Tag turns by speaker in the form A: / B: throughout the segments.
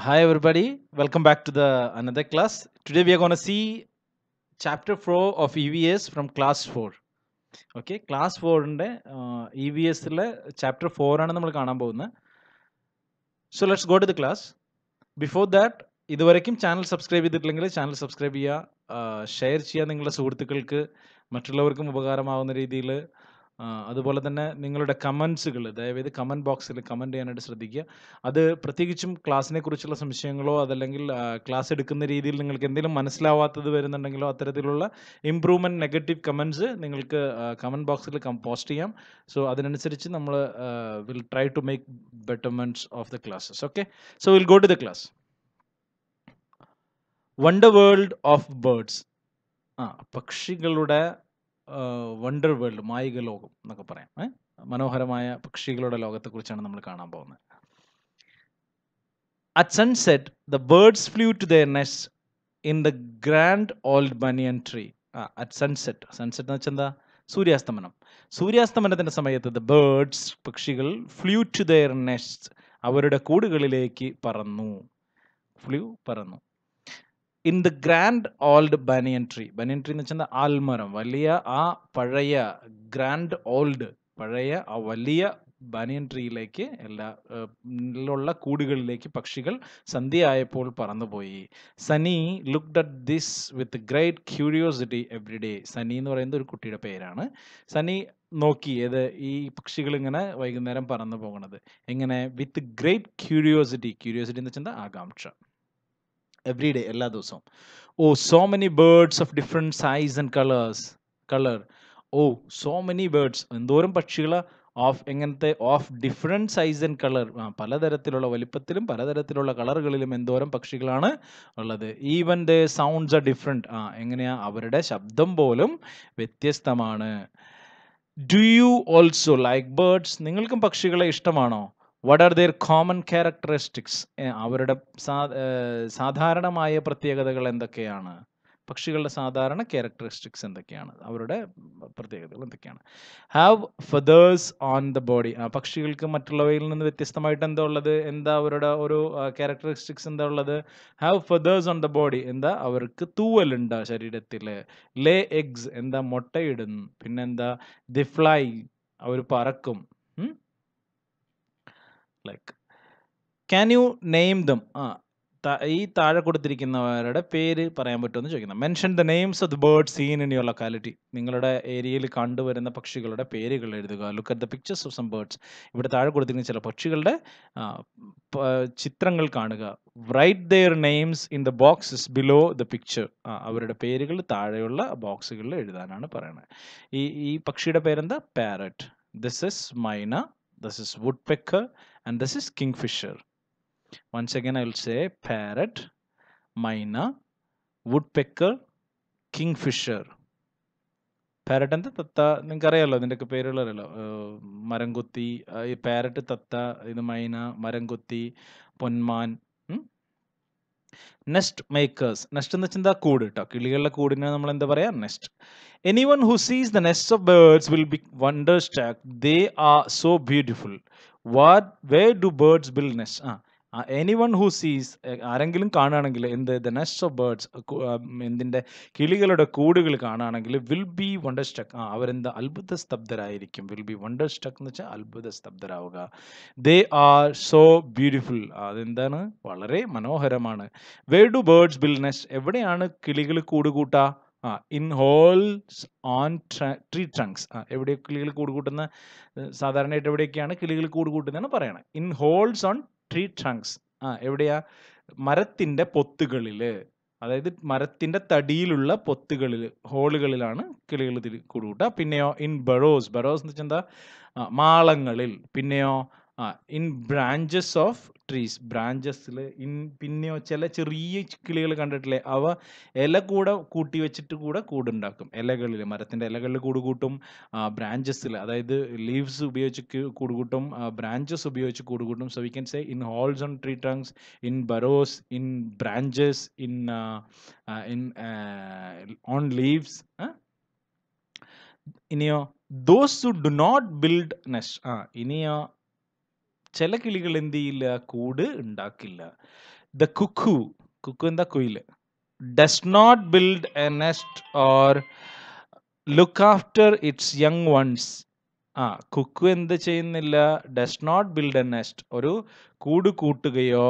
A: Hi everybody, welcome back to the another class. Today we are going to see chapter 4 of EVS from class 4. Okay, class 4ന്റെ EVSലെ chapter 4 ആണ് നമ്മൾ കാണാൻ പോകുന്നത്. So let's go to the class. Before that, ഇതുവരെയും channel subscribe ചെയ്തിട്ടില്ലെങ്കിൽ channel subscribe ചെയ്യുക, share ചെയ്യുക നിങ്ങളുടെ സുഹൃത്തുക്കൾക്ക്, മറ്റുള്ളവർക്കും ഉപകാരമാവുന്ന രീതിയിൽ. അതുപോലെ തന്നെ നിങ്ങളുടെ കമൻസുകൾ ദയവേത് കമൻറ്റ് ബോക്സിൽ കമൻറ്റ് ചെയ്യാനായിട്ട് ശ്രദ്ധിക്കുക. അത് പ്രത്യേകിച്ചും ക്ലാസ്സിനെ കുറിച്ചുള്ള സംശയങ്ങളോ അതല്ലെങ്കിൽ ക്ലാസ് എടുക്കുന്ന രീതിയിൽ നിങ്ങൾക്ക് എന്തെങ്കിലും മനസ്സിലാവാത്തത് വരുന്നുണ്ടെങ്കിലോ അത്തരത്തിലുള്ള ഇംപ്രൂവ്മെൻറ്റ് നെഗറ്റീവ് കമൻറ്റ്സ് നിങ്ങൾക്ക് കമൻറ്റ് ബോക്സിൽ പോസ്റ്റ് ചെയ്യാം. സോ അതിനനുസരിച്ച് നമ്മൾ will try to make betterments of the classes. Okay, so will go to the class. Wonder world of birds. പക്ഷികളുടെ വണ്ടർ വേൾഡ്, മായിക ലോകം എന്നൊക്കെ പറയാം. മനോഹരമായ പക്ഷികളുടെ ലോകത്തെക്കുറിച്ചാണ് നമ്മൾ കാണാൻ പോകുന്നത്. At sunset the birds flew to their nest in the grand old banyan tree. At sunset, sunset എന്ന് വെച്ചാൽ എന്താ? സൂര്യാസ്തമനം. സൂര്യാസ്തമനത്തിന്റെ സമയത്ത് ദ ബേർഡ്സ്, പക്ഷികൾ, ഫ്ലൂ ടു ദെയർ നെസ്റ്റ്, അവരുടെ കൂടുകളിലേക്ക് പറന്നു. ഫ്ലൂ, പറന്നു. In the grand old banyan tree. Banian tree എന്ന് വെച്ചാൽ ആൽമരം. വലിയ ആ പഴയ ഗ്രാൻഡ് ഓൾഡ്, പഴയ ആ വലിയ ബനിയൻ ട്രീയിലേക്ക് ഉള്ള കൂടുകളിലേക്ക് പക്ഷികൾ സന്ധ്യയായപ്പോൾ പറന്നുപോയി. സനി looked at this with great curiosity every day. സനി എന്ന് പറയുന്നത് ഒരു കുട്ടിയുടെ പേരാണ്. സനി നോക്കി ഈ പക്ഷികൾ ഇങ്ങനെ വൈകുന്നേരം പറന്നു പോകണത് എങ്ങനെ? With great curiosity. ക്യൂരിയോസിറ്റി എന്ന് വെച്ചാൽ ആകാംക്ഷ. എവറി ഡേ, എല്ലാ ദിവസവും. Oh so many birds of different size and colour. Oh so many birds, എന്തോരം പക്ഷികൾ എങ്ങനത്തെ of different size and colour, പലതരത്തിലുള്ള വലിപ്പത്തിലും പലതരത്തിലുള്ള കളറുകളിലും എന്തോരം പക്ഷികളാണ് ഉള്ളത്. Even the sounds are different. എങ്ങനെയാ? അവരുടെ ശബ്ദം പോലും വ്യത്യസ്തമാണ്. Do you also like birds? നിങ്ങൾക്കും പക്ഷികളെ ഇഷ്ടമാണോ? What are their common characteristics? അവരുടെ സാധാരണമായ പ്രത്യേകതകൾ എന്തൊക്കെയാണ്? പക്ഷികളുടെ സാധാരണ ക്യാരക്ടറിസ്റ്റിക്സ് എന്തൊക്കെയാണ്? അവരുടെ പ്രത്യേകതകൾ എന്തൊക്കെയാണ്? Have feathers on the body. പക്ഷികൾക്ക് മറ്റുള്ളവയിൽ നിന്ന് വ്യത്യസ്തമായിട്ട് എന്താ ഉള്ളത്? എന്താ അവരുടെ ഒരു ക്യാരക്ടറിസ്റ്റിക്സ് എന്താ ഉള്ളത്? Have feathers on the body, എന്താ? അവർക്ക് തൂവലുണ്ട് ശരീരത്തിൽ. ലേ എഗ്സ്, എന്താ? മുട്ടയിടും. പിന്നെന്താ? ദി ഫ്ലൈ, അവർ പറക്കും. Like can you name them? ഈ താഴെ കൊടുത്തിരിക്കുന്നവരുടെ പേര് പറയാൻ പറ്റുമെന്ന് ചോദിക്കുന്നത്. Mention the names of the bird seen in your locality. നിങ്ങളുടെ ഏരിയയിൽ കണ്ടുവരുന്ന പക്ഷികളുടെ പേരുകൾ എഴുതുക. Look at the pictures of some birds. ഇവിടെ താഴെ കൊടുത്തിരിക്കുന്ന ചില പക്ഷികളുടെ ചിത്രങ്ങൾ കാണുക. Write their names in the boxes below the picture. അവരുടെ പേരുകൾ താഴെയുള്ള ബോക്സുകളിൽ എഴുതാനാണ് പറയുന്നത്. ഈ പക്ഷിയുടെ പേരെന്താ? Parrot. This is myna, this is woodpecker, and this is kingfisher. Once again I will say parrot, myna, woodpecker, kingfisher. Parrot എന്താ? തത്ത. നിങ്ങൾക്ക് അറിയാമല്ലോ, അതിൻ്റെയൊക്കെ പേരുകൾ അറിയാലോ. മരംകൊത്തി, ഈ പാരറ്റ്, തത്ത, ഇത് മൈന, മരംകൊത്തി, പൊന്മാൻ. Nest makers. നെസ്റ്റ് എന്ന് വെച്ചാൽ എന്താ? കൂട് കേട്ടോ. കിളികളുടെ കൂടിനെ നമ്മൾ എന്താ പറയാ? Nest. Anyone who sees the nest of birds will be wonderstruck. They are so beautiful. Where do birds build nest? Anyone who sees, ആരെങ്കിലും കാണുകയാണെങ്കിൽ എന്ത്? ദ നെസ്റ്റ് ഓഫ് ബേർഡ്സ്, എന്തിൻ്റെ? കിളികളുടെ കൂടുകൾ കാണുകയാണെങ്കിൽ വിൽ ബി വണ്ടർസ്ട്രക്ക്. അവരെന്താ? അത്ഭുത സ്തബ്ധരായിരിക്കും. വിൽ ബി വണ്ടർസ്ട്രക്ക് എന്ന് വെച്ചാൽ അത്ഭുത സ്തബ്ധരാവുക. They are so beautiful. അതെന്താണ്? വളരെ മനോഹരമാണ്. Where do birds build nest? എവിടെയാണ് കിളികൾ കൂടുകൂട്ടുക? In holes on tree trunks. എവിടെ കിളികൾ കൂടുകൂട്ടുന്ന? സാധാരണയായിട്ട് എവിടെയൊക്കെയാണ് കിളികൾ കൂടുകൂട്ടുന്നതെന്ന് പറയണം. In holes on tree trunks. എവിടെയാ? മരത്തിന്റെ പൊത്തുകളിൽ, അതായത് മരത്തിന്റെ തടിയിലുള്ള പൊത്തുകളിൽ, ഹോളുകളിലാണ് കിളികൾ കൂടുകൂട്ടുക. പിന്നെയോ ഇൻ ബറോസ്. ബറോസ് എന്ന് വെച്ചാൽ എന്താ? മാളങ്ങളിൽ. പിന്നെയോ ഇൻ ബ്രാഞ്ചസ് ഓഫ് ട്രീസ്. ബ്രാഞ്ചസിൽ. പിന്നെയോ ചില ചെറിയ കിളികൾ കണ്ടിട്ടില്ലേ? അവ ഇല കൂടെ കൂട്ടി വെച്ചിട്ട് കൂടുണ്ടാക്കും. ഇലകളിൽ, മരത്തിന്റെ ഇലകളിൽ കൂടുകൂട്ടും. ബ്രാഞ്ചസിൽ, അതായത് ലീവ്സ് ഉപയോഗിച്ച് കൂടുകൂട്ടും, ബ്രാഞ്ചസ് ഉപയോഗിച്ച് കൂടുകൂട്ടും. So we can say in holes on tree trunks, in burrows, in branches, in on leaves. ഇനിയോ those who do not build nest. ഇനിയോ ചില കിളികൾ എന്ത് ചെയ്യില്ല, കൂട് ഉണ്ടാക്കില്ല. ദ കുക്കു, കുക്കു എന്താ, കുയില്, does not build a nest or look after its young ones. Cuckoo എന്ത് ചെയ്യുന്നില്ല, does not build a nest, ഒരു കൂട് കൂട്ടുകയോ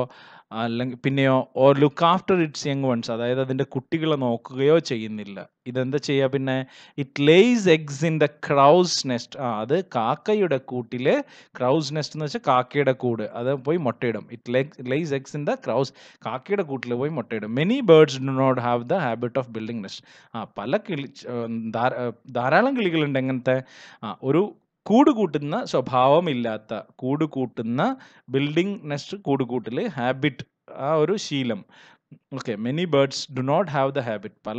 A: അല്ലെങ്കിൽ പിന്നെയോ or look after its young ones, അതായത് അതിൻ്റെ കുട്ടികളെ നോക്കുകയോ ചെയ്യുന്നില്ല. ഇതെന്താ ചെയ്യുക പിന്നെ, it lays eggs in the crow's nest. അത് കാക്കയുടെ കൂട്ടില്, ക്രൗസ് നെസ്റ്റ് എന്ന് വെച്ചാൽ കാക്കയുടെ കൂട്, അത് പോയി മുട്ടയിടും. It lays eggs in the crows, കാക്കയുടെ കൂട്ടിൽ പോയി മുട്ടയിടും. Many birds do not have the habit of building nest. പല ധാരാളം കിളികളുണ്ട് എങ്ങനത്തെ ഒരു കൂട് കൂട്ടുന്ന സ്വഭാവമില്ലാത്ത, കൂട് കൂട്ടുന്ന, ബിൽഡിംഗ് നെസ്റ്റ്, കൂട് കൂട്ടൽ, ഹാബിറ്റ്, ഒരു ശീലം. Okay, many birds do not have the habit.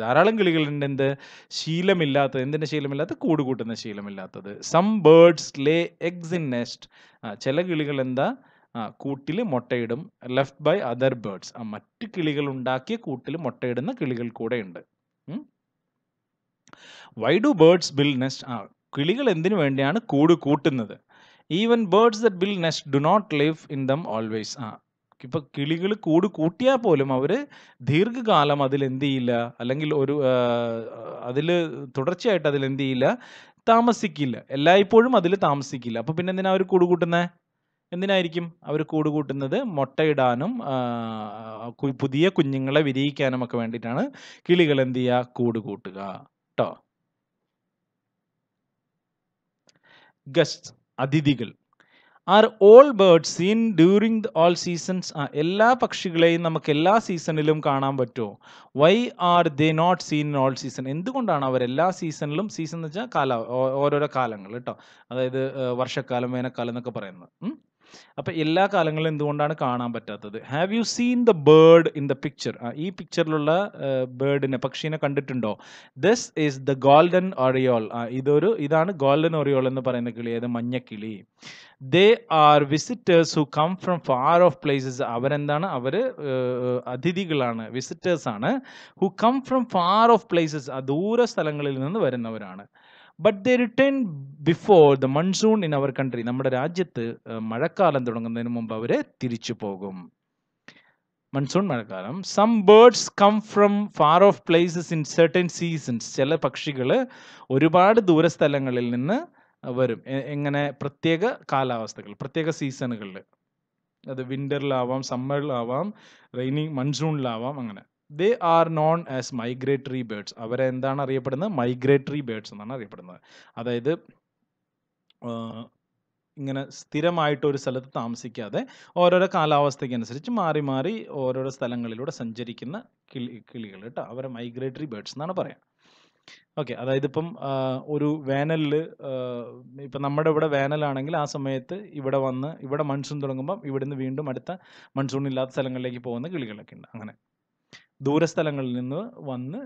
A: ധാരാളം കിളികളുണ്ട് എന്ത്, ശീലമില്ലാത്തത്. എന്തിൻ്റെ ശീലമില്ലാത്ത, കൂട് കൂട്ടുന്ന ശീലമില്ലാത്തത്. Some birds lay eggs in nest. ചില കിളികൾ എന്താ, കൂട്ടിൽ മുട്ടയിടും. ലെഫ്റ്റ് ബൈ അതർ ബേർഡ്സ്, മറ്റ് കിളികൾ ഉണ്ടാക്കിയ കൂട്ടിൽ മുട്ടയിടുന്ന കിളികൾ കൂടെ ഉണ്ട്. Why do birds build nest? കിളികൾ എന്തിനു വേണ്ടിയാണ് കൂട് കൂട്ടുന്നത്? Even birds that build nest do not live in them always. ഇപ്പൊ കിളികൾ കൂട് കൂട്ടിയാൽ പോലും അവർ ദീർഘകാലം അതിൽ എന്ത് ചെയ്യില്ല, അല്ലെങ്കിൽ അതിൽ തുടർച്ചയായിട്ട് അതിൽ എന്ത് ചെയ്യില്ല, താമസിക്കില്ല. എല്ലായ്പ്പോഴും അതിൽ താമസിക്കില്ല. അപ്പൊ പിന്നെ എന്തിനാ അവർ കൂട് കൂട്ടുന്നത്? എന്തിനായിരിക്കും അവർ കൂട് കൂട്ടുന്നത്? മുട്ടയിടാനും പുതിയ കുഞ്ഞുങ്ങളെ വിരിയിക്കാനും ഒക്കെ വേണ്ടിയിട്ടാണ് കിളികൾ എന്ത് ചെയ്യുക, കൂട് കൂട്ടുക കേട്ടോ. ഗസ്റ്റ്, അതിഥികൾ. Are all birds seen during all seasons? എല്ലാ പക്ഷികളെയും നമുക്ക് എല്ലാ സീസണിലും കാണാൻ പറ്റുമോ? Why are they not seen in all season? എന്തുകൊണ്ടാണ് അവർ എല്ലാ സീസണിലും, സീസൺ എന്ന് വെച്ചാൽ ഓരോരോ കാലങ്ങൾ കേട്ടോ, അതായത് വർഷക്കാലം, വേനൽക്കാലം എന്നൊക്കെ പറയുന്നത്. അപ്പൊ എല്ലാ കാലങ്ങളും എന്തുകൊണ്ടാണ് കാണാൻ പറ്റാത്തത്? Have you seen the bird in the picture? ഈ പിക്ചറിലുള്ള ബേർഡിനെ, പക്ഷീനെ കണ്ടിട്ടുണ്ടോ? This is the golden oriole. ഇതാണ് ഗോൾഡൻ ഒറിയോൾ എന്ന് പറയുന്ന കിളി, അത് മഞ്ഞക്കിളി. They are visitors who come from far off places. അവരെന്താണ്, അവര് അതിഥികളാണ്, വിസിറ്റേഴ്സ് ആണ്. Who come from far off places, ദൂര സ്ഥലങ്ങളിൽ നിന്ന് വരുന്നവരാണ്. But they return before the monsoon in our country. നമ്മുടെ രാജ്യത്ത് മഴക്കാലം തുടങ്ങുന്നതിന് മുമ്പ് അവര് തിരിച്ചു പോകും. മൺസൂൺ, മഴക്കാലം. Some birds come from far off places in certain seasons. ചില പക്ഷികൾ ഒരുപാട് ദൂരസ്ഥലങ്ങളിൽ നിന്ന് വരും. എങ്ങനെ? പ്രത്യേക കാലാവസ്ഥകൾ, പ്രത്യേക സീസണുകളിൽ. അത് വിന്ററിലാവാം, സമ്മറിലാവാം, മൺസൂണിലാവാം, അങ്ങനെ. They are known as migratory birds. അവരെ എന്താണ് അറിയപ്പെടുന്നത്? മൈഗ്രേറ്ററി ബേർഡ്സ് എന്നാണ് അറിയപ്പെടുന്നത്. അതായത് ഇങ്ങനെ സ്ഥിരമായിട്ട് ഒരു സ്ഥലത്ത് താമസിക്കാതെ ഓരോരോ കാലാവസ്ഥയ്ക്ക് അനുസരിച്ച് മാറി മാറി ഓരോരോ സ്ഥലങ്ങളിലൂടെ സഞ്ചരിക്കുന്ന കിളികൾ കേട്ടോ, അവരെ മൈഗ്രേറ്ററി ബേർഡ്സ് എന്നാണ് പറയാം. ഓക്കെ, അതായത് ഇപ്പം ഒരു വേനലിൽ, ഇപ്പം നമ്മുടെ ഇവിടെ വേനലാണെങ്കിൽ ആ സമയത്ത് ഇവിടെ മൺസൂൺ തുടങ്ങുമ്പം ഇവിടുന്ന് വീണ്ടും അടുത്ത മൺസൂൺ ഇല്ലാത്ത സ്ഥലങ്ങളിലേക്ക് പോകുന്ന കിളികളൊക്കെ ഉണ്ട്. അങ്ങനെ ദൂരസ്ഥലങ്ങളിൽ നിന്ന് വന്ന്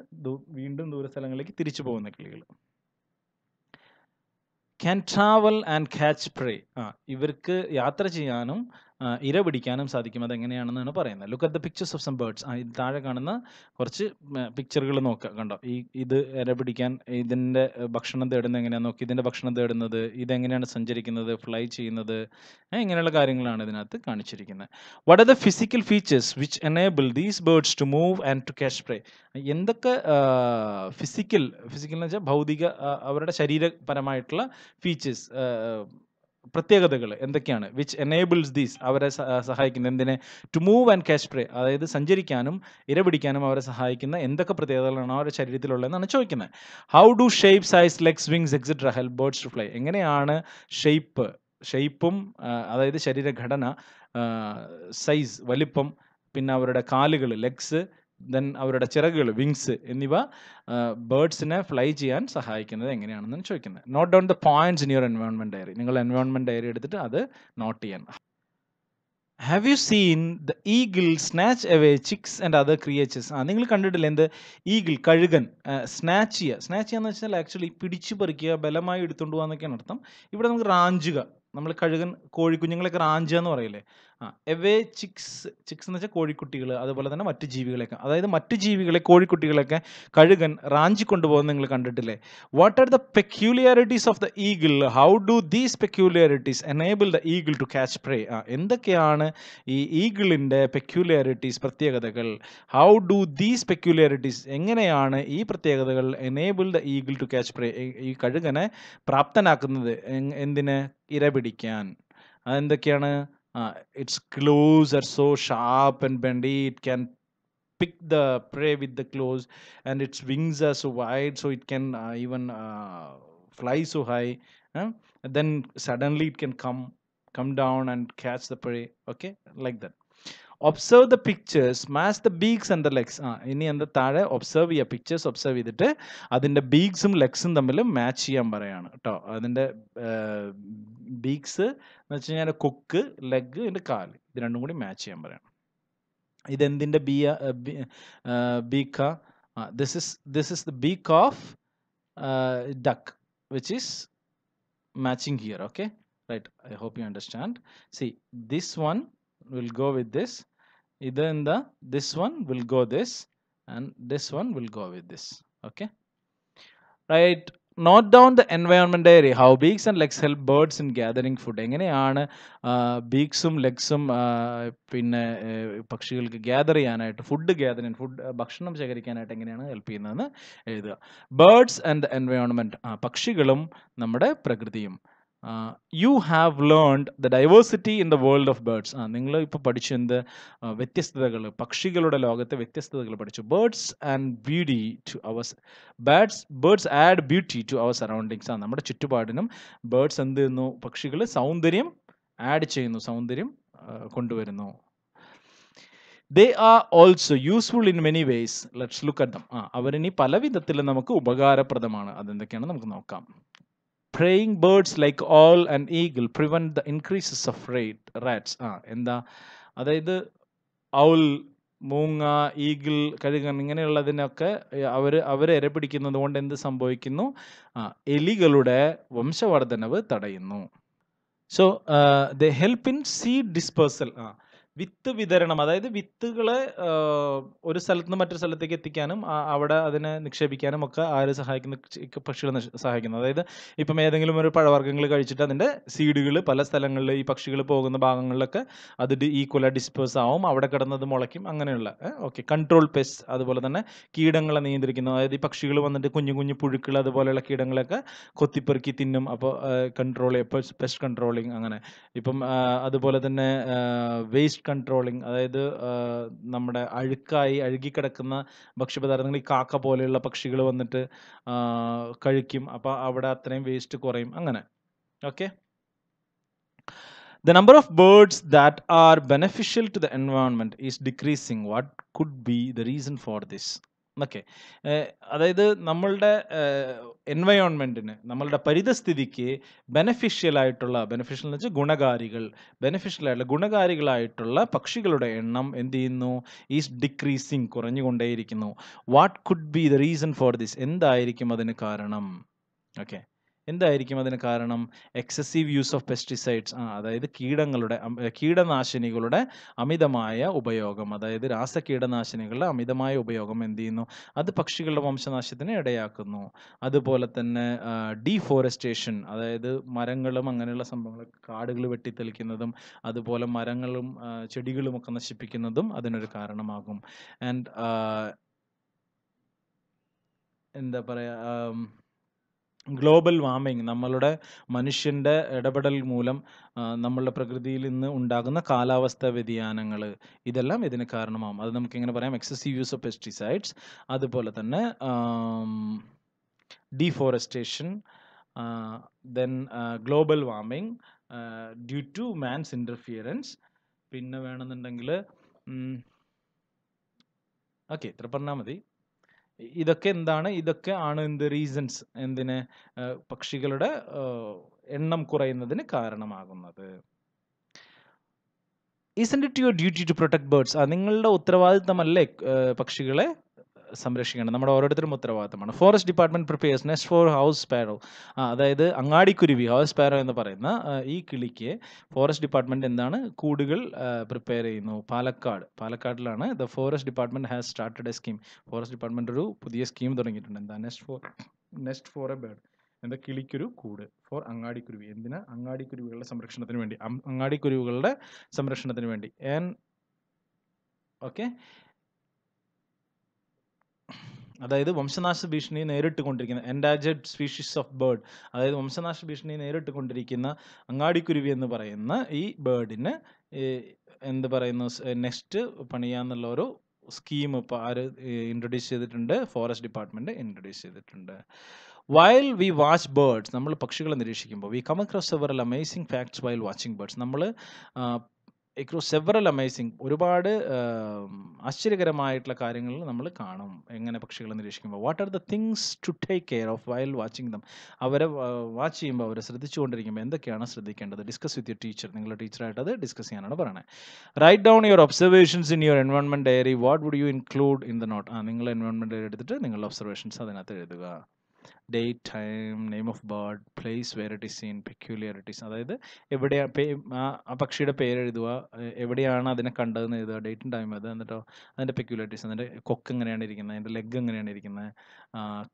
A: വീണ്ടും ദൂരസ്ഥലങ്ങളിലേക്ക് തിരിച്ചു പോകുന്ന കിളികൾ. Can travel and catch prey. ഇവർക്ക് യാത്ര ചെയ്യാനും ഇര പിടിക്കാനും സാധിക്കും. അതെങ്ങനെയാണെന്നാണ് പറയുന്നത്. Look at the pictures of some birds. ഇത് താഴെ കാണുന്ന കുറച്ച് പിക്ചറുകൾ നോക്കുക, കണ്ടോ? ഇത് ഇര പിടിക്കാൻ ഇതിൻ്റെ ഭക്ഷണം തേടുന്നത് എങ്ങനെയാണെന്ന് നോക്കി. ഇതിൻ്റെ ഭക്ഷണം തേടുന്നത്, ഇതെങ്ങനെയാണ് സഞ്ചരിക്കുന്നത്, ഫ്ലൈ ചെയ്യുന്നത്, ഇങ്ങനെയുള്ള കാര്യങ്ങളാണ് ഇതിനകത്ത് കാണിച്ചിരിക്കുന്നത്. What are the physical features which enable these birds to move and to catch prey? എന്തൊക്കെ ഫിസിക്കൽ എന്ന് വെച്ചാൽ ഭൗതിക, അവരുടെ ശരീരപരമായിട്ടുള്ള ഫീച്ചേഴ്സ്, പ്രത്യേകതകൾ എന്തൊക്കെയാണ്? വിച്ച് എനേബിൾസ് ദീസ്, അവരെ സഹായിക്കുന്ന എന്തിനെ? To move and catch prey, അതായത് സഞ്ചരിക്കാനും ഇര പിടിക്കാനും അവരെ സഹായിക്കുന്ന എന്തൊക്കെ പ്രത്യേകതകളാണ് അവരുടെ ശരീരത്തിലുള്ളതെന്നാണ് ചോദിക്കുന്നത്. How do shape, size, legs, wings etcetera help birds to fly? എങ്ങനെയാണ് ഷേപ്പും, അതായത് ശരീരഘടന, സൈസ്, വലിപ്പം, പിന്നെ അവരുടെ കാലുകൾ, ലെഗ്സ്, ദെൻ അവരുടെ ചിറകുകൾ, വിങ്സ് എന്നിവ ബേർഡ്സിനെ ഫ്ലൈ ചെയ്യാൻ സഹായിക്കുന്നത് എങ്ങനെയാണെന്നാണ് ചോദിക്കുന്നത്. Note down the points in your environment diary. നിങ്ങൾ എൻവയോൺമെന്റ് ഡയറി എടുത്തിട്ട് അത് നോട്ട് ചെയ്യാൻ. Have you seen the eagle snatch away chicks and other creatures? നിങ്ങൾ കണ്ടിട്ടില്ല എന്ത്? ഈഗിൾ, കഴുകൻ, സ്നാച്ച് ചെയ്യുക എന്ന് വെച്ചാൽ ആക്ച്വലി പിടിച്ചു പറിക്കുക, ബലമായി എടുത്തുകൊണ്ട് പോകാന്നൊക്കെയാണ് അർത്ഥം. ഇവിടെ നമുക്ക് റാഞ്ചുക, നമ്മൾ കഴുകൻ, കോഴിക്കുഞ്ഞുങ്ങളൊക്കെ റാഞ്ചുക എന്ന് പറയില്ലേ, എവേ ചിക്സ് എന്ന് വെച്ചാൽ കോഴിക്കുട്ടികൾ, അതുപോലെ തന്നെ മറ്റു ജീവികളെയൊക്കെ, അതായത് മറ്റു ജീവികളെ കോഴിക്കുട്ടികളൊക്കെ കഴുകൻ റാഞ്ചി കൊണ്ടുപോകുന്നത് നിങ്ങൾ കണ്ടിട്ടില്ലേ? What are the peculiarities of the eagle, how do these peculiarities enable the eagle to catch prey? എന്തൊക്കെയാണ് ഈ ഈഗിളിൻ്റെ പെക്യൂലിയാരിറ്റീസ്, പ്രത്യേകതകൾ? ഹൗ ഡു ദീസ് പെക്യൂലിയാരിറ്റീസ്, എങ്ങനെയാണ് ഈ പ്രത്യേകതകൾ enable the eagle to catch prey, ഈ കഴുകനെ പ്രാപ്തനാക്കുന്നത് എന്തിന്? ഇര പിടിക്കാൻ. അതെന്തൊക്കെയാണ്? Its claws are so sharp and bendy, it can pick the prey with the claws, and its wings are so wide, so it can even fly so high. And then suddenly it can come down and catch the prey. Okay, like that. Observe the pictures, match the beaks and the legs. ഇനി എന്താ താഴെ observe ചെയ്യുക, pictures observe ചെയ്തിട്ട് അതിൻ്റെ ബീക്സും ലെഗ്സും തമ്മിൽ match ചെയ്യാൻ പറയാണ് കേട്ടോ. അതിൻ്റെ ബീക്സ് എന്ന് വെച്ച് കഴിഞ്ഞാൽ കൊക്ക്, ലെഗ്, ഇതിൻ്റെ കാല്, ഇത് രണ്ടും കൂടി മാച്ച് ചെയ്യാൻ പറയണം. ഇതെന്തിൻ്റെ ബീക്ക? This is the beak of duck which is matching here. Okay, right, I hope you understand. See, this one will go with this, then this one will go this, and this one will go with this. Okay, right. Note down the environment area, how beaks and legs help birds in gathering food. എങ്ങനെയാണ് ബീക്സും ലെഗ്സും പിന്നെ പക്ഷികൾക്ക് gather ചെയ്യാനായിട്ട്, food gather ചെയ്യാൻ, ഭക്ഷണം ശേഖരിക്കാനായിട്ട് എങ്ങനെയാണ് help ചെയ്യുന്നതെന്ന് എഴുതുക. Birds and the environment, പക്ഷികളും നമ്മുടെ പ്രകൃതിയും. You have learned the diversity in the world of birds. നിങ്ങൾ ഇപ്പോൾ പഠിച്ചു എന്ത്? വ്യത്യസ്തതകൾ, പക്ഷികളുടെ ലോകത്തെ വ്യത്യസ്തതകൾ പഠിച്ചു. Birds and beauty to our birds add beauty to our surroundings. നമ്മുടെ ചുറ്റുപാടിനും ബേർഡ്സ് എന്ത് ചെയ്യുന്നു? പക്ഷികൾ സൗന്ദര്യം ആഡ് ചെയ്യുന്നു, സൗന്ദര്യം കൊണ്ടുവരുന്നു. They are also useful in many ways. Let's look at them. അവരിനി പല വിധത്തിൽ നമുക്ക് ഉപകാരപ്രദമാണ്. അതെന്തൊക്കെയാണ് നമുക്ക് നോക്കാം. Preying birds like owl and eagle prevent the increases of rats. എന്താ? അതായത് ഔൾ, മൂങ്ങ, ഈഗിൾ, കഴുകൻ ഇങ്ങനെയുള്ളതിനൊക്കെ അവർ ഇര പിടിക്കുന്നത് കൊണ്ട് എന്ത് സംഭവിക്കുന്നു? എലികളുടെ വംശവർദ്ധനവ് തടയുന്നു. So they help in seed dispersal. വിത്ത് വിതരണം, അതായത് വിത്തുകളെ ഒരു സ്ഥലത്ത് നിന്ന് മറ്റൊരു സ്ഥലത്തേക്ക് എത്തിക്കാനും അവിടെ അതിനെ നിക്ഷേപിക്കാനും ഒക്കെ ആര് സഹായിക്കുന്ന? പക്ഷികൾ സഹായിക്കുന്നു. അതായത് ഇപ്പം ഏതെങ്കിലും ഒരു പഴവർഗ്ഗങ്ങൾ കഴിച്ചിട്ട് അതിൻ്റെ സീഡുകൾ പല സ്ഥലങ്ങളിൽ, ഈ പക്ഷികൾ പോകുന്ന ഭാഗങ്ങളിലൊക്കെ അത് ഈക്വലായി ഡിസ്പേഴ്സ് ആവും, അവിടെ കിടന്നത് മുളയ്ക്കും, അങ്ങനെയുള്ള. ഓക്കെ, കൺട്രോൾ പെസ്റ്റ്, അതുപോലെ തന്നെ കീടങ്ങളെ നിയന്ത്രിക്കുന്നു. അതായത് ഈ പക്ഷികൾ വന്നിട്ട് കുഞ്ഞു കുഞ്ഞു പുഴുക്കൾ അതുപോലെയുള്ള കീടങ്ങളൊക്കെ കൊത്തിപ്പെറുക്കി തിന്നും. അപ്പോൾ കൺട്രോൾ, പെസ്റ്റ് കൺട്രോളിങ്, അങ്ങനെ. ഇപ്പം അതുപോലെ തന്നെ വേസ്റ്റ് കൺട്രോളിങ്, അതായത് നമ്മുടെ അഴുകിക്കിടക്കുന്ന ഭക്ഷ്യപദാർത്ഥങ്ങൾ ഈ കാക്ക പോലെയുള്ള പക്ഷികൾ വന്നിട്ട് കഴിക്കും, അപ്പോൾ അവിടെ അത്രയും വേസ്റ്റ് കുറയും, അങ്ങനെ. Okay, the number of birds that are beneficial to the environment is decreasing. What could be the reason for this? Okay, അതായത് നമ്മളുടെ എൻവയോൺമെൻറ്റിന്, നമ്മളുടെ പരിതസ്ഥിതിക്ക് ബെനഫിഷ്യൽ എന്ന് വെച്ചാൽ ഗുണകാരികളായിട്ടുള്ള പക്ഷികളുടെ എണ്ണം എന്ത് ചെയ്യുന്നു? ഈസ് ഡിക്രീസിങ്, കുറഞ്ഞുകൊണ്ടേയിരിക്കുന്നു. What could be the reason for this? എന്തായിരിക്കും അതിന് കാരണം? ഓക്കെ, എന്തായിരിക്കും അതിന് കാരണം? എക്സസീവ് യൂസ് ഓഫ് പെസ്റ്റിസൈഡ്സ്, അതായത് കീടനാശിനികളുടെ അമിതമായ ഉപയോഗം, അതായത് രാസകീടനാശിനികളുടെ അമിതമായ ഉപയോഗം എന്ത് ചെയ്യുന്നു? അത് പക്ഷികളുടെ വംശനാശത്തിന് ഇടയാക്കുന്നു. അതുപോലെ തന്നെ ഡീഫോറസ്റ്റേഷൻ, അതായത് മരങ്ങളും അങ്ങനെയുള്ള സംഭവങ്ങൾ, കാടുകൾ വെട്ടിത്തെളിക്കുന്നതും അതുപോലെ മരങ്ങളും ചെടികളും ഒക്കെ നശിപ്പിക്കുന്നതും അതിനൊരു കാരണമാകും. ആൻഡ് എന്താ പറയുക, ഗ്ലോബൽ വാർമിംഗ്, നമ്മളുടെ മനുഷ്യൻ്റെ ഇടപെടൽ മൂലം നമ്മളുടെ പ്രകൃതിയിൽ നിന്ന് ഉണ്ടാകുന്ന കാലാവസ്ഥാ വ്യതിയാനങ്ങൾ, ഇതെല്ലാം ഇതിന് കാരണമാകും. അത് നമുക്ക് എങ്ങനെ പറയാം? എക്സസീവ് യൂസ് ഓഫ് പെസ്റ്റിസൈഡ്സ്, അതുപോലെ തന്നെ deforestation, then global warming due to man's interference. പിന്നെ വേണമെന്നുണ്ടെങ്കിൽ ഓക്കെ, ഇത്ര പറഞ്ഞാൽ മതി. ഇതൊക്കെ എന്താണ്? ഇതൊക്കെ ആണ് എന്ത് റീസൺസ്, എന്തിന്? പക്ഷികളുടെ എണ്ണം കുറയുന്നതിന് കാരണമാകുന്നത്. Isn't it your duty to protect birds? നിങ്ങളുടെ ഉത്തരവാദിത്തമല്ലേ പക്ഷികളെ സംരക്ഷിക്കേണ്ടത് നമ്മുടെ ഓരോരുത്തരും ഉത്തരവാദിത്തമാണ്. Forest department prepares nest for house sparrow. അതായത് അങ്ങാടിക്കുരുവി, ഹൗസ് സ്പാരോ എന്ന് പറയുന്ന ഈ കിളിക്ക് ഫോറസ്റ്റ് ഡിപ്പാർട്ട്മെന്റ് എന്താണ് കൂടുകൾ പ്രിപ്പയർ ചെയ്യുന്നു. പാലക്കാടിലാണ് the forest department has started a scheme. Forest department ഒരു പുതിയ സ്കീം തുടങ്ങിയിട്ടുണ്ട്. എന്താ? Nest for a bird. എന്താ? കിളിക്കൊരു കൂട്. ഫോർ അങ്ങാടിക്കുരുവി. എന്തിനാ? അങ്ങാടിക്കുരുവികളുടെ സംരക്ഷണത്തിന് വേണ്ടി. അങ്ങാടിക്കുരുവികളുടെ സംരക്ഷണത്തിന് വേണ്ടി. ഓക്കെ, അതായത് വംശനാശ ഭീഷണി നേരിട്ട് കൊണ്ടിരിക്കുന്ന എൻഡാഞ്ചേർഡ് സ്പീഷീസ് ഓഫ് ബേർഡ്, അതായത് വംശനാശ ഭീഷണി നേരിട്ട് കൊണ്ടിരിക്കുന്ന അങ്ങാടിക്കുരുവി എന്ന് പറയുന്ന ഈ ബേർഡിന് എന്ത് പറയുന്നു, നെക്സ്റ്റ് പണിയാന്നുള്ള ഒരു സ്കീം ഇപ്പോൾ ആര് ഇൻട്രൊഡ്യൂസ് ചെയ്തിട്ടുണ്ട്? ഫോറസ്റ്റ് ഡിപ്പാർട്ട്മെന്റ് ഇൻട്രൊഡ്യൂസ് ചെയ്തിട്ടുണ്ട്. വൈൽ വി വാച്ച് ബേർഡ്സ്, നമ്മൾ പക്ഷികളെ നിരീക്ഷിക്കുമ്പോൾ we come across several amazing facts while watching birds. നമ്മൾ അക്രോസ് സെവറൽ അമേസിംഗ്, ഒരുപാട് ആശ്ചര്യകരമായിട്ടുള്ള കാര്യങ്ങൾ നമ്മൾ കാണും എങ്ങനെ പക്ഷികളെ നിരീക്ഷിക്കുമ്പോൾ. What are the things to take care of while watching them? അവരെ വാച്ച് ചെയ്യുമ്പോൾ, അവരെ ശ്രദ്ധിച്ചുകൊണ്ടിരിക്കുമ്പോൾ എന്തൊക്കെയാണ് ശ്രദ്ധിക്കേണ്ടത്? Discuss with your teacher. നിങ്ങളുടെ ടീച്ചറായിട്ട് അത് ഡിസ്കസ് ചെയ്യാനാണ് പറയുന്നത്. Write down your observations in your environment diary. What would you include in the note? നിങ്ങൾ എൻവയോൺമെന്റ് ഡയറി എടുത്തിട്ട് നിങ്ങളുടെ ഒബ്സർവേഷൻസ് അതിനകത്ത് എഴുതുക. Date, time, name of bird, place where it is seen, peculiarities, അതായത് എവിടെയാണ് ആ പക്ഷിയുടെ പേര് എഴുതുക, എവിടെയാണ് അതിനെ കണ്ടതെന്ന് എഴുതുക, ഡേറ്റും ടൈം എഴുതുക, എന്നിട്ടോ അതിൻ്റെ പെക്യൂലിയറിറ്റീസ്, അതിൻ്റെ കൊക്ക് എങ്ങനെയാണ് ഇരിക്കുന്നത്, അതിൻ്റെ ലെഗ് എങ്ങനെയാണ് ഇരിക്കുന്നത്,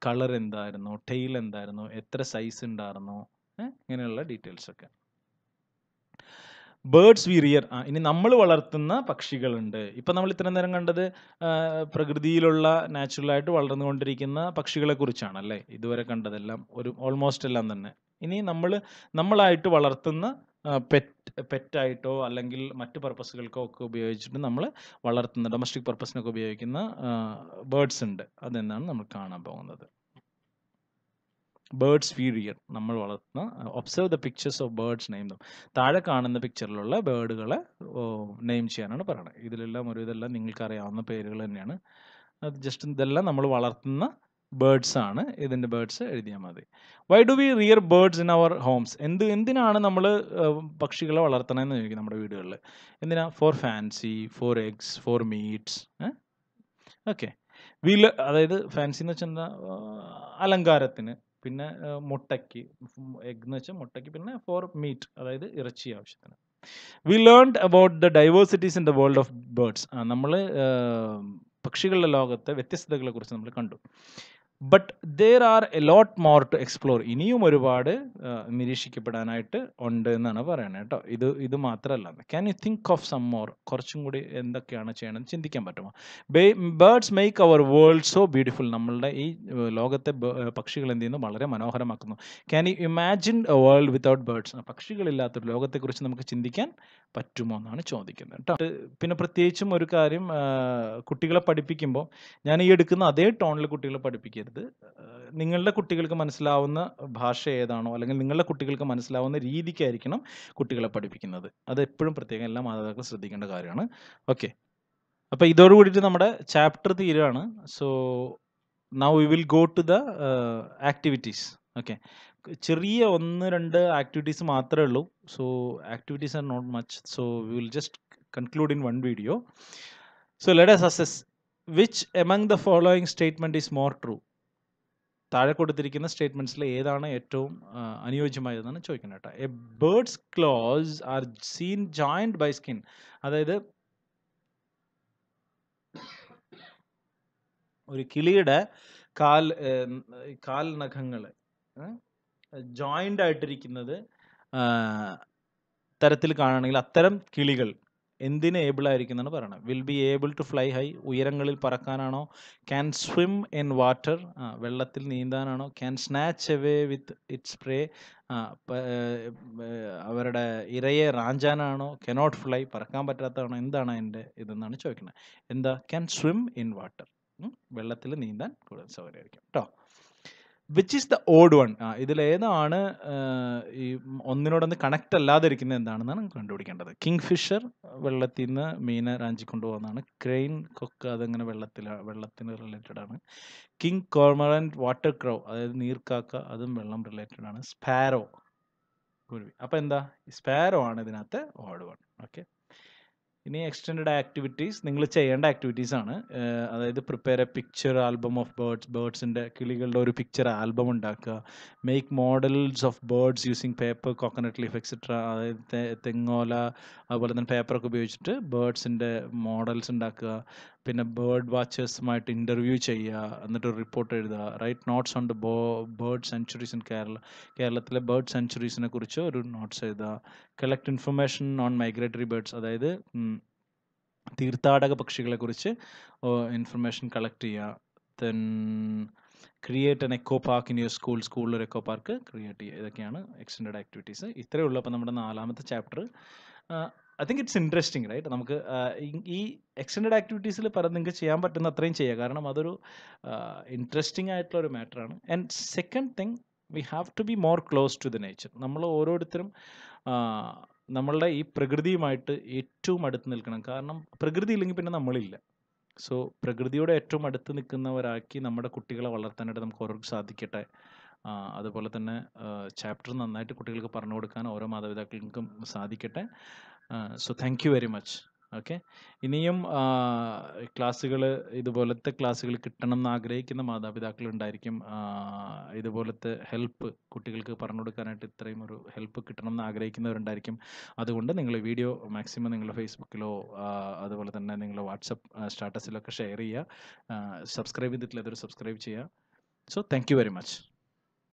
A: കളർ എന്തായിരുന്നു, ടെയിൽ എന്തായിരുന്നു, എത്ര സൈസ് ഉണ്ടായിരുന്നു, ഇങ്ങനെയുള്ള ഡീറ്റെയിൽസ് ഒക്കെ. Birds we rear. ഇനി നമ്മൾ വളർത്തുന്ന പക്ഷികളുണ്ട്. ഇപ്പം നമ്മൾ ഇത്രയും നേരം കണ്ടത് പ്രകൃതിയിലുള്ള നാച്ചുറലായിട്ട് വളർന്നുകൊണ്ടിരിക്കുന്ന പക്ഷികളെ കുറിച്ചാണ് അല്ലേ ഇതുവരെ കണ്ടതെല്ലാം, ഒരു ഓൾമോസ്റ്റ് എല്ലാം തന്നെ. ഇനി നമ്മളായിട്ട് വളർത്തുന്ന പെറ്റായിട്ടോ അല്ലെങ്കിൽ മറ്റ് പർപ്പസുകൾക്കോ ഒക്കെ ഉപയോഗിച്ചിട്ട് നമ്മൾ വളർത്തുന്ന ഡൊമസ്റ്റിക് പർപ്പസിനൊക്കെ ഉപയോഗിക്കുന്ന ബേർഡ്സ് ഉണ്ട്. അതെന്താണ് നമ്മൾ കാണാൻ പോകുന്നത്. ബേർഡ്സ് വി റിയർ, നമ്മൾ വളർത്തുന്ന. Observe the pictures of birds, name dum. താഴെ കാണുന്ന പിക്ചറിലുള്ള ബേർഡുകളെ നെയിം ചെയ്യാനാണ് പറയുന്നത്. ഇതിലെല്ലാം ഇതെല്ലാം നിങ്ങൾക്ക് അറിയാവുന്ന പേരുകൾ തന്നെയാണ്. അത് ജസ്റ്റ് ഇതെല്ലാം നമ്മൾ വളർത്തുന്ന ബേർഡ്സ് ആണ്. ഇതിൻ്റെ ബേർഡ്സ് എഴുതിയാൽ മതി. Why do we rear birds in our homes? എന്തിനാണ് നമ്മൾ പക്ഷികളെ വളർത്തണമെന്ന് ചോദിക്കും നമ്മുടെ വീടുകളിൽ. എന്തിനാ? For fancy, for eggs, for meats. Okay, അതായത് ഫാൻസി എന്ന് വെച്ചാൽ എന്താ? അലങ്കാരത്തിന്, പിന്നെ മുട്ടയ്ക്ക്, എഗ് എന്ന് വെച്ചാൽ മുട്ടയ്ക്ക്, പിന്നെ ഫോർ മീറ്റ്, അതായത് ഇറച്ചി ആവശ്യത്തിന്. We learned about the diversities in the world of birds. നമ്മൾ പക്ഷികളുടെ ലോകത്തെ വ്യത്യസ്തതകളെ കുറിച്ച് നമ്മൾ കണ്ടു. But there are a lot more to explore. ഇനിയും ഒരുപാട് നിരീക്ഷിക്കപ്പെടാനായിട്ട് ഉണ്ട് എന്നാണ് പറയുന്നത് കേട്ടോ. ഇത് മാത്രമല്ല. Can you think of some more? കുറച്ചും കൂടി എന്തൊക്കെയാണ് ചെയ്യണമെന്ന് ചിന്തിക്കാൻ പറ്റുമോ? Birds make our world so beautiful. നമ്മളുടെ ഈ ലോകത്തെ പക്ഷികൾ എന്ത് ചെയ്യുന്നു? വളരെ മനോഹരമാക്കുന്നു. Can you imagine a world without birds? പക്ഷികളില്ലാത്തൊരു ലോകത്തെക്കുറിച്ച് നമുക്ക് ചിന്തിക്കാൻ പറ്റുമോ എന്നാണ് ചോദിക്കുന്നത് കേട്ടോ. പിന്നെ പ്രത്യേകിച്ചും ഒരു കാര്യം, കുട്ടികളെ പഠിപ്പിക്കുമ്പോൾ ഞാൻ ഈ എടുക്കുന്ന അതേ ടോണിൽ കുട്ടികളെ പഠിപ്പിക്കരുത്. നിങ്ങളുടെ കുട്ടികൾക്ക് മനസ്സിലാവുന്ന ഭാഷ ഏതാണോ, അല്ലെങ്കിൽ നിങ്ങളുടെ കുട്ടികൾക്ക് മനസ്സിലാവുന്ന രീതിക്കായിരിക്കണം കുട്ടികളെ പഠിപ്പിക്കുന്നത്. അത് എപ്പോഴും പ്രത്യേകം എല്ലാ മാതാപിതാക്കളും ശ്രദ്ധിക്കേണ്ട കാര്യമാണ്. ഓക്കെ, അപ്പോൾ ഇതോടുകൂടിയിട്ട് നമ്മുടെ ചാപ്റ്റർ തീരുകയാണ്. So now we will go to the activities. Okay, ചെറിയ 1-2 ആക്ടിവിറ്റീസ് മാത്രമേ ഉള്ളൂ. So activities are not much. So we will just conclude in one video. So let us assess which among the following statement is more true. താഴെ കൊടുത്തിരിക്കുന്ന സ്റ്റേറ്റ്മെന്റ്സിൽ ഏതാണ് ഏറ്റവും അനുയോജ്യമായതെന്നാണ് ചോദിക്കുന്നത് കേട്ടോ. A bird's claws are seen joined by skin. അതായത് ഒരു കിളിയുടെ കാൽ നഖങ്ങൾ ജോയിൻ്റ് ആയിട്ടിരിക്കുന്നത് തരത്തിൽ കാണുകയാണെങ്കിൽ അത്തരം കിളികൾ എന്തിന് ഏബിൾ ആയിരിക്കും എന്നാണ് പറയുന്നത്. Will be able to fly high, ഉയരങ്ങളിൽ പറക്കാനാണോ? ക്യാൻ സ്വിം ഇൻ വാട്ടർ, വെള്ളത്തിൽ നീന്താനാണോ? Can snatch away with its prey, അവരുടെ ഇരയെ റാഞ്ചാനാണോ? കനോട്ട് ഫ്ലൈ, പറക്കാൻ പറ്റാത്തതാണോ? എന്താണ് അതിൻ്റെ ഇതെന്നാണ് ചോദിക്കുന്നത്. എന്താ? ക്യാൻ സ്വിം ഇൻ വാട്ടർ, വെള്ളത്തിൽ നീന്താൻ കൂടുതൽ സൗകര്യമായിരിക്കും കേട്ടോ. Which is the odd one? ഇതിലേതാണ് ഈ ഒന്നിനോടൊന്ന് കണക്റ്റ് അല്ലാതെ ഇരിക്കുന്നത് എന്താണെന്നാണ് കണ്ടുപിടിക്കേണ്ടത്. കിങ് ഫിഷർ വെള്ളത്തിൽ നിന്ന് മീനെ റാഞ്ചിക്കൊണ്ടു പോകുന്നതാണ്. ക്രെയിൻ, കൊക്ക്, അതെങ്ങനെ വെള്ളത്തിന് റിലേറ്റഡ് ആണ്. കിങ് കോർമറന്റ് വാട്ടർ ക്രൗ, അതായത് നീർക്കാക്ക, അതും വെള്ളം റിലേറ്റഡ് ആണ്. സ്പാരോ, കുരുവി. അപ്പം എന്താ? സ്പാരോ ആണ് ഇതിനകത്ത് ഓഡ് വൺ. ഓക്കെ, ഇനി എക്സ്റ്റെൻഡ് ആക്ടിവിറ്റീസ് നിങ്ങൾ ചെയ്യേണ്ട ആക്ടിവിറ്റീസ് ആണ്. അതായത് prepare a picture album of ബേർഡ്സിൻ്റെ കിളികളുടെ ഒരു പിക്ചർ ആൽബം ഉണ്ടാക്കുക. Make models of birds using paper, coconut leaf etcetera. അതായത് തെങ്ങോല അതുപോലെ തന്നെ പേപ്പറൊക്കെ ഉപയോഗിച്ചിട്ട് ബേർഡ്സിൻ്റെ മോഡൽസ് ഉണ്ടാക്കുക. പിന്നെ ബേർഡ് വാച്ചേഴ്സുമായിട്ട് ഇൻ്റർവ്യൂ ചെയ്യുക, എന്നിട്ട് ഒരു റിപ്പോർട്ട് എഴുതുക. Write notes on the bird sanctuaries in കേരളത്തിലെ ബേർഡ് സെഞ്ചുറീസിനെ കുറിച്ച് ഒരു നോട്ട്സ് എഴുതുക. Collect information on migratory birds, അതായത് തീർത്ഥാടക പക്ഷികളെക്കുറിച്ച് ഇൻഫർമേഷൻ കളക്ട് ചെയ്യുക. Then create an eco park in your സ്കൂളിലൊരു എക്കോ പാർക്ക് ക്രിയേറ്റ് ചെയ്യുക. ഇതൊക്കെയാണ് എക്സ്റ്റെൻഡ് ആക്ടിവിറ്റീസ്. ഇത്രയേ ഉള്ളൂ അപ്പോൾ നമ്മുടെ 4ാമത്തെ chapter. I think it's interesting right. നമുക്ക് ഈ എക്സ്റ്റെൻഡ് ആക്ടിവിറ്റീസിൽ നിങ്ങൾക്ക് ചെയ്യാൻ പറ്റുന്ന അത്രയും ചെയ്യുക, കാരണം അതൊരു ഇൻട്രസ്റ്റിംഗ് ആയിട്ടുള്ള ഒരു മാറ്ററാണ്. And second thing, we have to be more close to the nature. നമ്മൾ ഓരോരുത്തരും നമ്മളുടെ ഈ പ്രകൃതിയുമായിട്ട് ഏറ്റവും അടുത്ത് നിൽക്കണം. കാരണം പ്രകൃതി ഇല്ലെങ്കിൽ പിന്നെ നമ്മളില്ല. സോ പ്രകൃതിയോട് ഏറ്റവും അടുത്ത് നിൽക്കുന്നവരാക്കി നമ്മുടെ കുട്ടികളെ വളർത്താനായിട്ട് നമുക്ക് ഓരോരുത്തർക്കും സാധിക്കട്ടെ. അതുപോലെ തന്നെ ചാപ്റ്റർ നന്നായിട്ട് കുട്ടികൾക്ക് പറഞ്ഞു കൊടുക്കാൻ ഓരോ മാതാപിതാക്കൾക്കും സാധിക്കട്ടെ. So thank you very much. Okay, ഇനിയും ക്ലാസ്സുകൾ, ഇതുപോലത്തെ ക്ലാസ്സുകൾ കിട്ടണം എന്ന് ആഗ്രഹിക്കുന്ന മാതാപിതാക്കൾ ഉണ്ടായിരിക്കും. ഇതുപോലത്തെ ഹെൽപ്പ് കുട്ടികൾക്ക് പറഞ്ഞു കൊടുക്കാനായിട്ട് ഇത്രയും ഒരു ഹെൽപ്പ് കിട്ടണം എന്ന് ആഗ്രഹിക്കുന്നവരുണ്ടായിരിക്കും. അതുകൊണ്ട് നിങ്ങൾ വീഡിയോ മാക്സിമം നിങ്ങളുടെ ഫേസ്ബുക്കിലോ അതുപോലെ തന്നെ നിങ്ങളുടെ വാട്സപ്പ് സ്റ്റാറ്റസിലൊക്കെ ഷെയർ ചെയ്യുക. സബ്സ്ക്രൈബ് ചെയ്തിട്ടില്ല, അതൊരു സബ്സ്ക്രൈബ് ചെയ്യുക. So thank you very much.